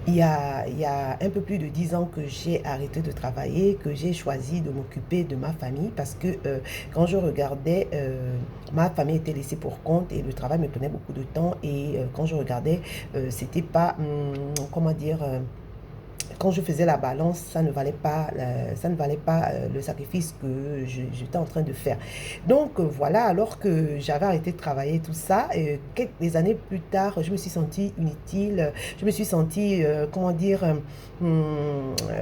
il y a un peu plus de 10 ans que j'ai arrêté de travailler, que j'ai choisi de m'occuper de ma famille parce que quand je regardais, ma famille était laissée pour compte et le travail me prenait beaucoup de temps et quand je regardais, c'était pas, comment dire, quand je faisais la balance, ça ne valait pas le sacrifice que j'étais en train de faire. Donc voilà, alors que j'avais arrêté de travailler tout ça, quelques années plus tard, je me suis sentie inutile, je me suis sentie, comment dire,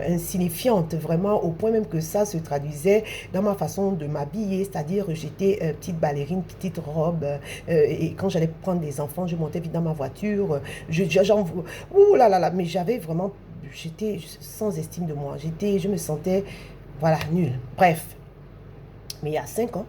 insignifiante, vraiment, au point même que ça se traduisait dans ma façon de m'habiller, c'est-à-dire j'étais petite ballerine, petite robe, et quand j'allais prendre des enfants, je montais vite dans ma voiture, ouh là là là, mais j'avais vraiment j'étais sans estime de moi. Je me sentais, voilà, nulle. Bref, mais il y a 5 ans,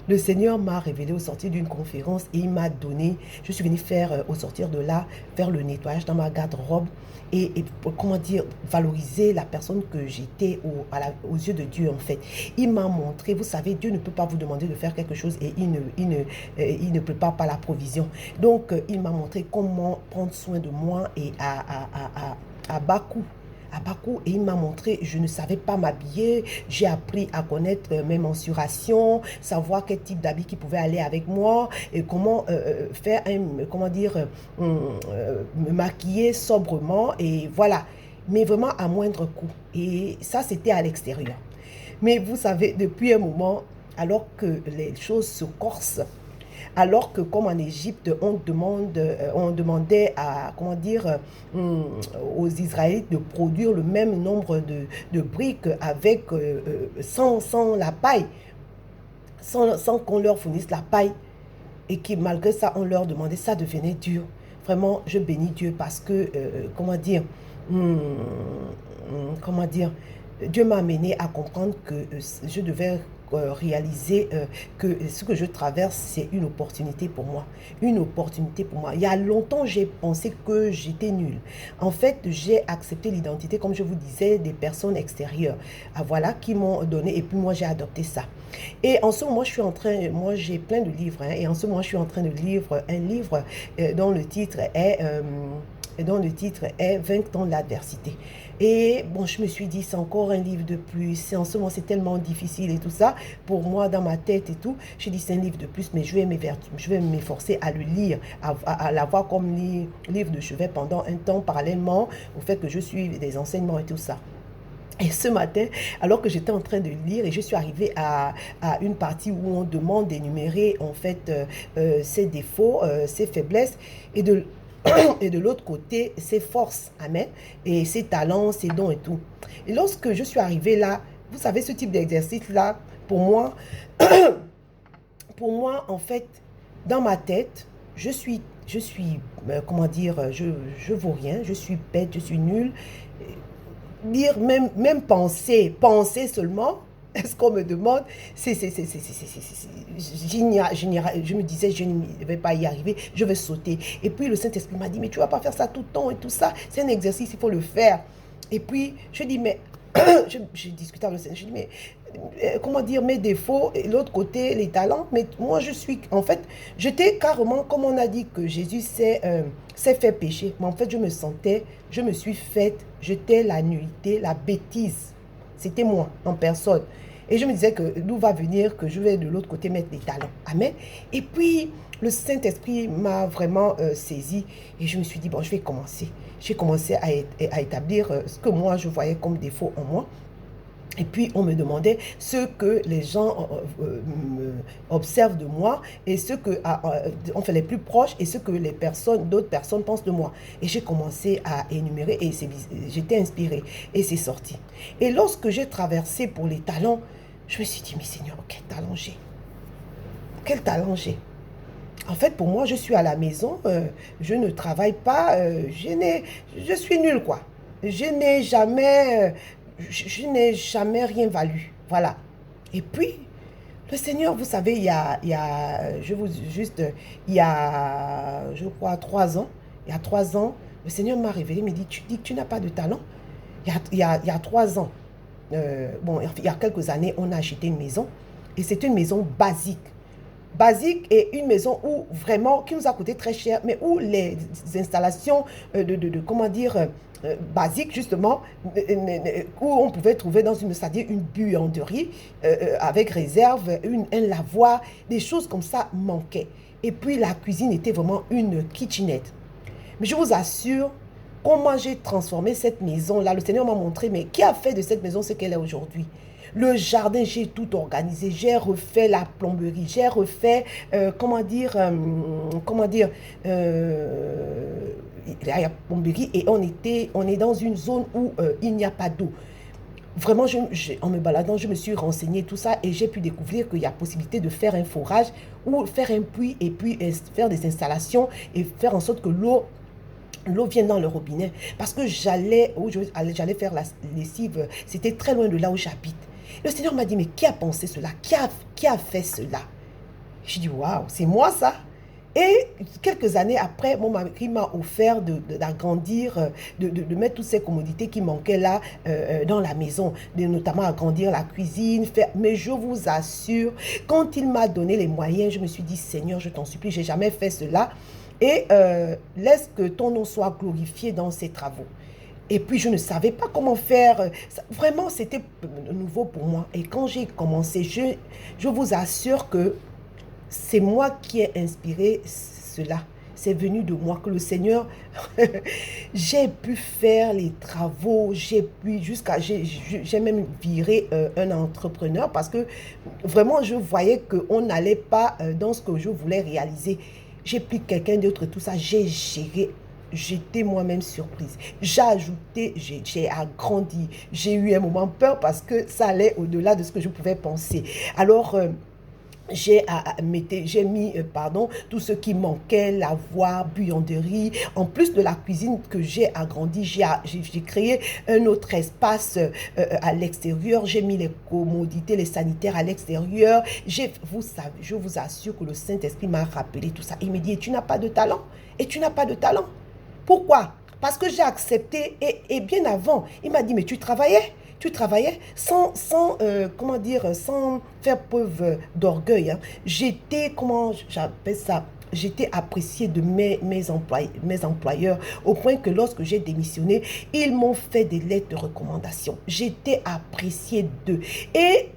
le Seigneur m'a révélé au sortir d'une conférence et il m'a donné, je suis venue faire, au sortir de là, faire le nettoyage dans ma garde-robe et comment dire, valoriser la personne que j'étais aux yeux de Dieu en fait. Il m'a montré, vous savez, Dieu ne peut pas vous demander de faire quelque chose et il ne prépare pas la provision. Donc, il m'a montré comment prendre soin de moi et à bas coût à Bakou et il m'a montré, je ne savais pas m'habiller, j'ai appris à connaître mes mensurations, savoir quel type d'habit qui pouvait aller avec moi et comment faire, comment dire, me maquiller sobrement et voilà, mais vraiment à moindre coût. Et ça, c'était à l'extérieur. Mais vous savez, depuis un moment, alors que les choses se corsent, alors que comme en Égypte, on demandait à, comment dire, aux Israélites de produire le même nombre de briques avec, sans la paille, sans qu'on leur fournisse la paille. Et qui, malgré ça, on leur demandait, ça devenait dur. Vraiment, je bénis Dieu parce que, comment dire, hum, comment dire, Dieu m'a amené à comprendre que je devais réaliser que ce que je traverse, c'est une opportunité pour moi. Une opportunité pour moi. Il y a longtemps, j'ai pensé que j'étais nulle. En fait, j'ai accepté l'identité, comme je vous disais, des personnes extérieures. Ah, voilà, qui m'ont donné, et puis moi, j'ai adopté ça. Et en ce moment, je suis en train, moi j'ai plein de livres, hein, et en ce moment, je suis en train de lire un livre dont le titre est Vaincre l'adversité. Et bon, je me suis dit, c'est encore un livre de plus. En ce moment, c'est tellement difficile et tout ça. Pour moi, dans ma tête et tout, j'ai dit, c'est un livre de plus, mais je vais m'efforcer à le lire, à l'avoir comme livre de chevet pendant un temps, parallèlement au fait que je suis des enseignements et tout ça. Et ce matin, alors que j'étais en train de lire et je suis arrivée à une partie où on demande d'énumérer en fait ses défauts, ses faiblesses et de, et de l'autre côté ses forces, amen, et ses talents, ses dons et tout. Et lorsque je suis arrivée là, vous savez, ce type d'exercice là, pour moi, pour moi en fait, dans ma tête, comment dire, je vaux rien, je suis bête, je suis nulle, dire, même penser seulement, est-ce qu'on me demande, je me disais, je ne vais pas y arriver, je vais sauter. Et puis le Saint-Esprit m'a dit, mais tu ne vas pas faire ça tout le temps et tout ça, c'est un exercice, il faut le faire. Et puis, je dis, mais, je discutais avec le Seigneur, je dis, mais, comment dire, mes défauts, et l'autre côté, les talents, mais moi, je suis, en fait, j'étais carrément, comme on a dit que Jésus s'est fait pécher, mais en fait, je me suis faite, j'étais la nullité, la bêtise. C'était moi, en personne. Et je me disais que d'où va venir que je vais de l'autre côté mettre des talents. Amen. Et puis, le Saint-Esprit m'a vraiment saisi et je me suis dit, bon, je vais commencer. J'ai commencé à établir ce que moi, je voyais comme défaut en moi. Et puis, on me demandait ce que les gens observent de moi et ce que, on fait les plus proches et ce que d'autres personnes pensent de moi. Et j'ai commencé à énumérer et j'étais inspirée et c'est sorti. Et lorsque j'ai traversé pour les talents, je me suis dit, mais Seigneur, quel talent j'ai? Quel talent j'ai? En fait, pour moi, je suis à la maison, je ne travaille pas, je suis nulle, quoi. Je n'ai jamais, je n'ai jamais rien valu. Voilà. Et puis, le Seigneur, vous savez, je crois, 3 ans, le Seigneur m'a révélé, il m'a dit, tu dis que tu n'as pas de talent. Il y a 3 ans, bon, il y a quelques années, on a acheté une maison, et c'est une maison basique basique et une maison où vraiment, qui nous a coûté très cher, mais où les installations comment dire, basiques justement, où on pouvait trouver dans une, c'est-à-dire une buanderie avec réserve, un lavoir, des choses comme ça manquaient. Et puis la cuisine était vraiment une kitchenette. Mais je vous assure, comment j'ai transformé cette maison-là, le Seigneur m'a montré, mais qui a fait de cette maison ce qu'elle est aujourd'hui? Le jardin, j'ai tout organisé, j'ai refait la plomberie, j'ai refait, la plomberie et on est dans une zone où il n'y a pas d'eau. Vraiment, en me baladant, je me suis renseignée tout ça et j'ai pu découvrir qu'il y a possibilité de faire un forage ou faire un puits et puis faire des installations et faire en sorte que l'eau vient dans le robinet. Parce que j'allais faire la lessive, c'était très loin de là où j'habite. Le Seigneur m'a dit, mais qui a pensé cela? Qui a fait cela? J'ai dit, waouh, c'est moi ça? Et quelques années après, mon mari m'a offert d'agrandir, de mettre toutes ces commodités qui manquaient là dans la maison, notamment agrandir la cuisine. Mais je vous assure, quand il m'a donné les moyens, je me suis dit, Seigneur, je t'en supplie, je n'ai jamais fait cela. Et laisse que ton nom soit glorifié dans ces travaux. Et puis, je ne savais pas comment faire. Vraiment, c'était nouveau pour moi. Et quand j'ai commencé, je vous assure que c'est moi qui ai inspiré cela. C'est venu de moi que le Seigneur, j'ai pu faire les travaux, j'ai même viré un entrepreneur parce que vraiment, je voyais qu'on n'allait pas dans ce que je voulais réaliser. J'ai pris quelqu'un d'autre, tout ça, j'ai géré. J'étais moi-même surprise. J'ai ajouté, j'ai agrandi. J'ai eu un moment peur parce que ça allait au-delà de ce que je pouvais penser. Alors, j'ai mis tout ce qui manquait, lavoir, buanderie, en plus de la cuisine que j'ai agrandi, j'ai créé un autre espace à l'extérieur, j'ai mis les commodités, les sanitaires à l'extérieur, vous savez, je vous assure que le Saint-Esprit m'a rappelé tout ça, il me dit, et tu n'as pas de talent, et tu n'as pas de talent, pourquoi? Parce que j'ai accepté, et bien avant, il m'a dit, mais tu travaillais sans sans faire preuve d'orgueil. Hein. J'étais, comment j'appelle ça, j'étais appréciée de mes employeurs, au point que lorsque j'ai démissionné, ils m'ont fait des lettres de recommandation. J'étais appréciée d'eux. Et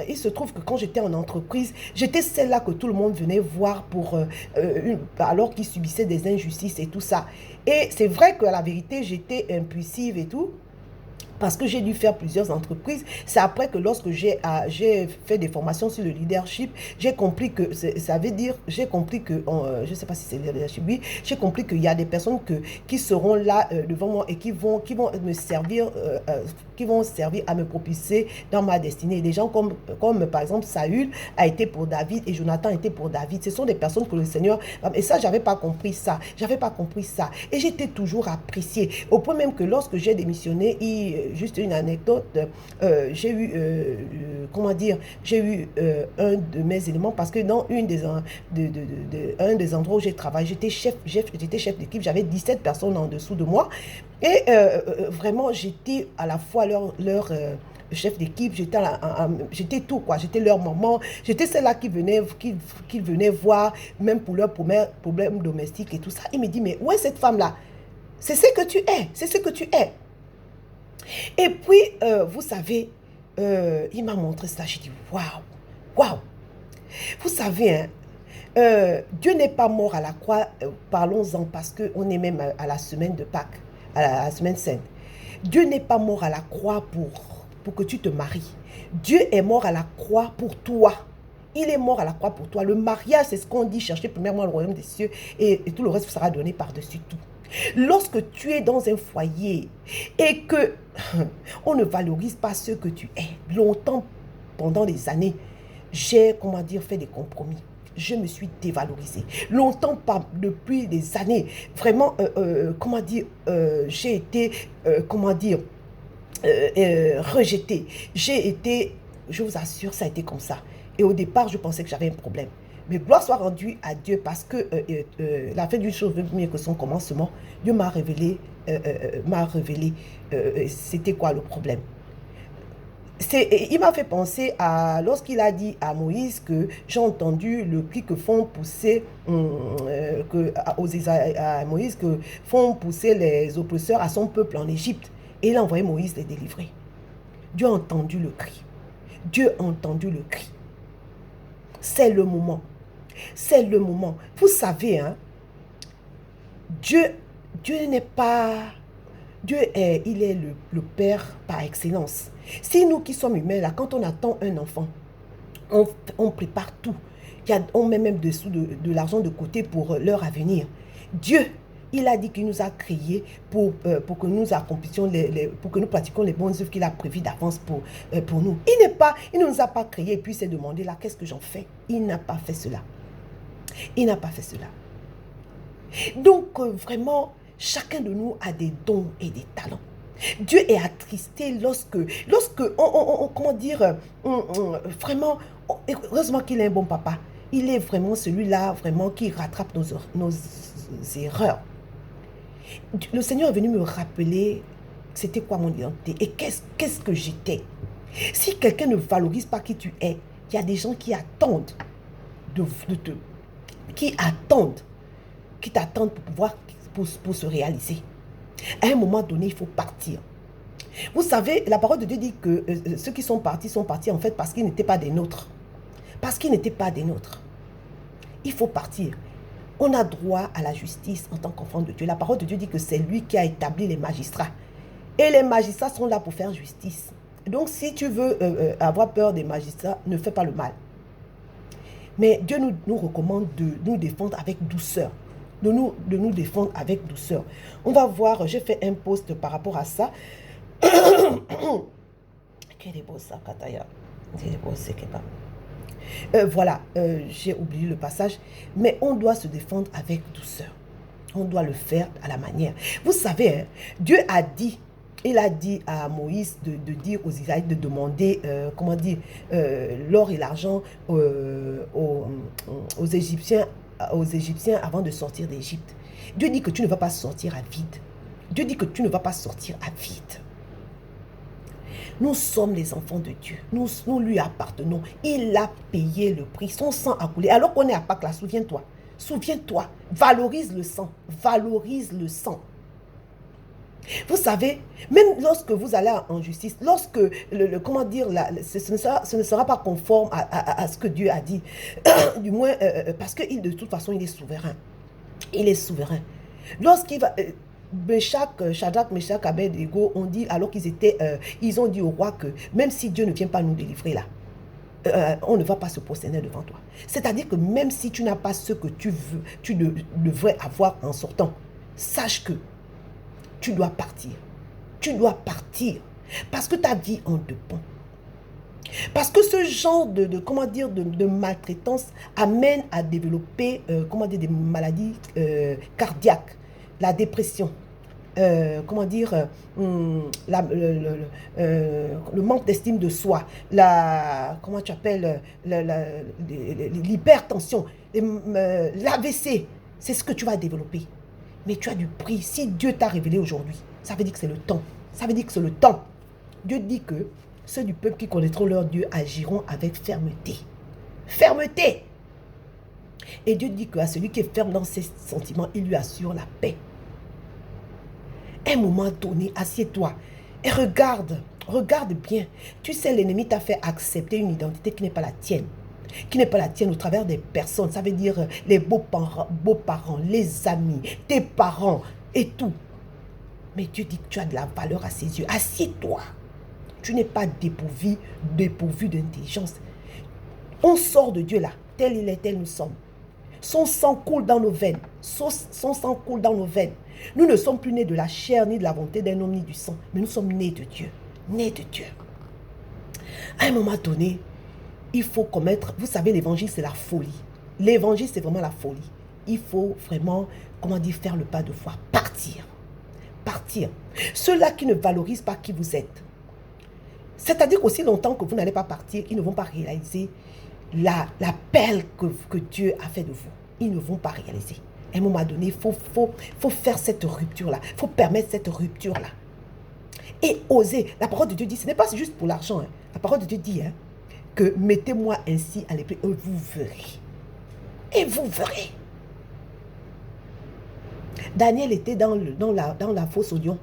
il se trouve que quand j'étais en entreprise, j'étais celle-là que tout le monde venait voir alors qu'ils subissaient des injustices et tout ça. Et c'est vrai qu'à la vérité, j'étais impulsive et tout, parce que j'ai dû faire plusieurs entreprises. C'est après que lorsque j'ai fait des formations sur le leadership, j'ai compris que, ça veut dire, j'ai compris que, je ne sais pas si c'est le leadership, oui, j'ai compris qu'il y a des personnes qui seront là devant moi et qui vont me servir, qui vont servir à me propulser dans ma destinée. Des gens comme par exemple, Saül a été pour David et Jonathan était pour David. Ce sont des personnes que le Seigneur, et ça, j'avais pas compris ça. Et j'étais toujours appréciée. Au point même que lorsque j'ai démissionné, juste une anecdote, j'ai eu, un de mes éléments parce que dans un des endroits où j'ai travaillé, j'étais chef d'équipe, j'avais 17 personnes en dessous de moi et vraiment j'étais à la fois leur chef d'équipe, j'étais tout quoi, j'étais leur maman, j'étais celle-là qui venait voir même pour leurs problèmes domestiques et tout ça. Il me dit, mais où est cette femme-là? C'est ce que tu es. Et puis, vous savez, il m'a montré ça. J'ai dit, waouh. Vous savez, hein, Dieu n'est pas mort à la croix, parlons-en, parce qu'on est même à la semaine de Pâques, à la semaine sainte. Dieu n'est pas mort à la croix pour que tu te maries. Dieu est mort à la croix pour toi. Il est mort à la croix pour toi. Le mariage, c'est ce qu'on dit, chercher premièrement le royaume des cieux et tout le reste vous sera donné par-dessus tout. Lorsque tu es dans un foyer et que on ne valorise pas ce que tu es, longtemps, pendant des années, j'ai, fait des compromis. Je me suis dévalorisée. Longtemps, depuis des années, vraiment, j'ai été, rejetée. J'ai été, je vous assure, ça a été comme ça. Et au départ, je pensais que j'avais un problème. Mais gloire soit rendue à Dieu parce que la fin d'une chose veut mieux que son commencement. Dieu m'a révélé, c'était quoi le problème. Il m'a fait penser à lorsqu'il a dit à Moïse que j'ai entendu le cri que font pousser à Moïse que font pousser les oppresseurs à son peuple en Égypte. Et il a envoyé Moïse les délivrer. Dieu a entendu le cri. Dieu a entendu le cri. C'est le moment. C'est le moment. Vous savez, hein, Dieu n'est pas... il est le Père par excellence. Si nous qui sommes humains, là, quand on attend un enfant, on prépare tout. On met même dessous de l'argent de côté pour leur avenir. Dieu, il a dit qu'il nous a créés pour que nous accomplissions, pour que nous pratiquions les bonnes œuvres qu'il a prévues d'avance pour nous. Il ne nous a pas créés et puis s'est demandé là, qu'est-ce que j'en fais? Il n'a pas fait cela. Il n'a pas fait cela. Donc, vraiment, chacun de nous a des dons et des talents. Dieu est attristé lorsque comment dire, vraiment, heureusement qu'il est un bon papa. Il est vraiment celui-là, vraiment, qui rattrape nos erreurs. Le Seigneur est venu me rappeler c'était quoi mon identité et qu'est-ce que j'étais. Si quelqu'un ne valorise pas qui tu es, il y a des gens qui attendent qui t'attendent pour pouvoir pour se réaliser. À un moment donné, il faut partir. Vous savez, la parole de Dieu dit que ceux qui sont partis en fait parce qu'ils n'étaient pas des nôtres. Parce qu'ils n'étaient pas des nôtres. Il faut partir. On a droit à la justice en tant qu'enfant de Dieu. La parole de Dieu dit que c'est lui qui a établi les magistrats. Et les magistrats sont là pour faire justice. Donc si tu veux avoir peur des magistrats, ne fais pas le mal. Mais Dieu nous recommande de nous défendre avec douceur. De nous défendre avec douceur. On va voir, j'ai fait un post par rapport à ça. Voilà, j'ai oublié le passage. Mais on doit se défendre avec douceur. On doit le faire à la manière. Vous savez, hein, Dieu a dit, il a dit à Moïse de dire aux Israélites de demander, comment dire, l'or et l'argent aux Égyptiens avant de sortir d'Égypte. Dieu dit que tu ne vas pas sortir à vide. Dieu dit que tu ne vas pas sortir à vide. Nous sommes les enfants de Dieu. Nous lui appartenons. Il a payé le prix. Son sang a coulé. Alors qu'on est à Pâques là, souviens-toi. Souviens-toi. Valorise le sang. Valorise le sang. Vous savez, même lorsque vous allez en justice, lorsque, comment dire, ce ne sera pas conforme à ce que Dieu a dit, du moins, parce que de toute façon, il est souverain. Il est souverain. Lorsqu'il va... Shadrach, Meshach, Abed-Nego ont dit, alors ils ont dit au roi que même si Dieu ne vient pas nous délivrer là, on ne va pas se prosterner devant toi. C'est-à-dire que même si tu n'as pas ce que tu veux, tu devrais avoir en sortant, sache que tu dois partir. Tu dois partir. Parce que ta vie en dépend. Parce que ce genre comment dire, de maltraitance amène à développer comment dire, des maladies cardiaques, la dépression, comment dire, le manque d'estime de soi, comment tu appelles, l'hypertension, l'AVC, c'est ce que tu vas développer. Mais tu as du prix. Si Dieu t'a révélé aujourd'hui, ça veut dire que c'est le temps. Ça veut dire que c'est le temps. Dieu dit que ceux du peuple qui connaîtront leur Dieu agiront avec fermeté. Fermeté. Et Dieu dit qu'à celui qui est ferme dans ses sentiments, il lui assure la paix. Un moment donné, assieds-toi et regarde bien. Tu sais, l'ennemi t'a fait accepter une identité qui n'est pas la tienne. Qui n'est pas la tienne au travers des personnes. Ça veut dire les beaux-parents, les amis, tes parents et tout. Mais Dieu dit que tu as de la valeur à ses yeux. Assieds-toi. Tu n'es pas dépourvu d'intelligence. On sort de Dieu là. Tel il est, tel nous sommes. Son sang coule dans nos veines. Son sang coule dans nos veines. Nous ne sommes plus nés de la chair ni de la volonté d'un homme ni du sang. Mais nous sommes nés de Dieu. Nés de Dieu. À un moment donné, il faut commettre, vous savez, l'évangile c'est la folie. L'évangile c'est vraiment la folie. Il faut vraiment, comment dire, faire le pas de foi. Partir. Partir. Ceux-là qui ne valorisent pas qui vous êtes. C'est-à-dire qu'aussi longtemps que vous n'allez pas partir, ils ne vont pas réaliser l'appel que Dieu a fait de vous. Ils ne vont pas réaliser. À un moment donné, il faut faire cette rupture-là. Il faut permettre cette rupture-là. Et oser. La parole de Dieu dit, ce n'est pas juste pour l'argent. Hein. La parole de Dieu dit hein, que mettez-moi ainsi à l'épreuve et vous verrez. Et vous verrez. Daniel était dans la fosse au lion.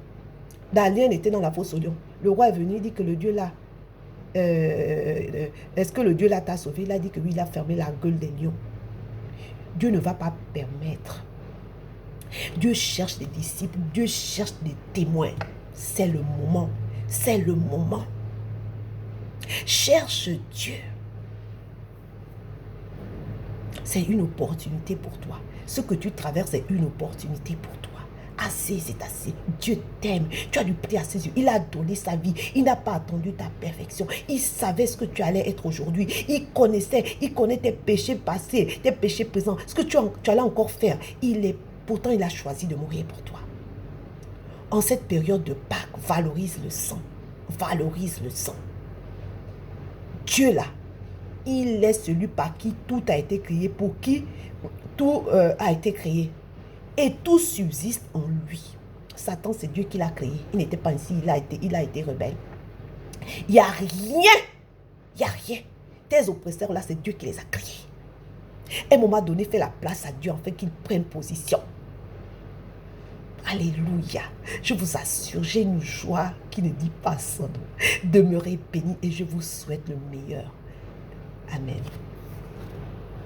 Daniel était dans la fosse au lion. Le roi est venu, il dit que le Dieu là, est-ce que le Dieu là t'a sauvé? Il a dit que oui, il a fermé la gueule des lions. Dieu ne va pas permettre. Dieu cherche des disciples, Dieu cherche des témoins. C'est le moment. C'est le moment. Cherche Dieu. C'est une opportunité pour toi. Ce que tu traverses est une opportunité pour toi. Assez, c'est assez. Dieu t'aime. Tu as du prix à ses yeux. Il a donné sa vie. Il n'a pas attendu ta perfection. Il savait ce que tu allais être aujourd'hui. Il connaît tes péchés passés, tes péchés présents, ce que tu allais encore faire. Pourtant, il a choisi de mourir pour toi. En cette période de Pâques, valorise le sang. Valorise le sang. Dieu là, il est celui par qui tout a été créé, pour qui tout a été créé. Et tout subsiste en lui. Satan, c'est Dieu qui l'a créé. Il n'était pas ici, il a été rebelle. Il n'y a rien. Il n'y a rien. Tes oppresseurs là, c'est Dieu qui les a créés. À un moment donné, fais la place à Dieu afin qu'il prenne position. Alléluia. Je vous assure, j'ai une joie qui ne dit pas son nom. Demeurez bénis et je vous souhaite le meilleur. Amen.